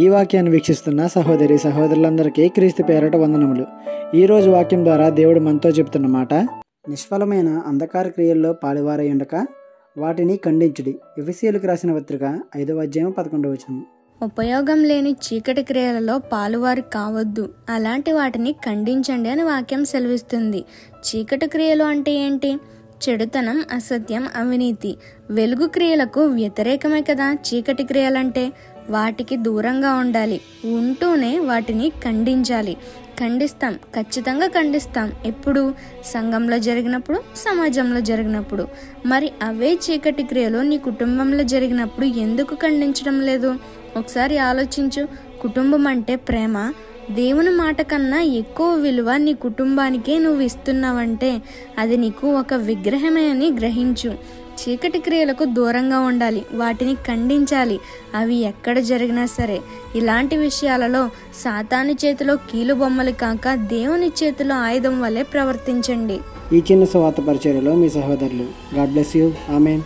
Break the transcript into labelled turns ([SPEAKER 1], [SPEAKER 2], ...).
[SPEAKER 1] ఈ వాక్యాన్ని వీక్షిస్తున్న సహోదరి సహోదరులందరికీ క్రీస్తు పేరట వందనములు. ఈరోజు వాక్యం ద్వారా దేవుడు మనతో చెప్తున్న మాట, నిష్ఫలమైన అంధకార క్రియల్లో పాలువారై ఉండక వాటిని ఖండించుడి. ఎఫెసీయులకు రాసిన పత్రిక 5వ అధ్యాయం 11వ వచనం.
[SPEAKER 2] ఉపయోగం లేని చీకటి క్రియలలో పాలువారు కావద్దు, అలాంటి వాటిని ఖండించండి అని వాక్యం సెలవిస్తుంది. చీకటి క్రియలు అంటే ఏంటి? చెడుతనం, అసత్యం, అవినీతి. వెలుగు క్రియలకు వ్యతిరేకమే కదా చీకటి క్రియలంటే. వాటికి దూరంగా ఉండాలి, ఉంటూనే వాటిని ఖండించాలి. ఖండిస్తాం, ఖచ్చితంగా ఖండిస్తాం. ఎప్పుడు? సంఘంలో జరిగినప్పుడు, సమాజంలో జరిగినప్పుడు. మరి అవే చీకటి క్రియలు నీ కుటుంబంలో జరిగినప్పుడు ఎందుకు ఖండించడం లేదు? ఒకసారి ఆలోచించు. కుటుంబం అంటే ప్రేమ. దేవుని మాట కన్నా ఎక్కువ విలువ నీ కుటుంబానికే నువ్వు ఇస్తున్నావంటే అది నీకు ఒక విగ్రహమే అని గ్రహించు. చీకటి క్రియలకు దూరంగా ఉండాలి, వాటిని ఖండించాలి. అవి ఎక్కడ జరిగినా సరే. ఇలాంటి విషయాలలో సాతాను చేతిలో కీలు బొమ్మలు కాక దేవుని చేతిలో ఆయుధం వలె ప్రవర్తించండి.
[SPEAKER 1] ఈ చిన్న సువార్త పరిచర్యలో మీ సహోదరులు. God bless you. ఆమేన్.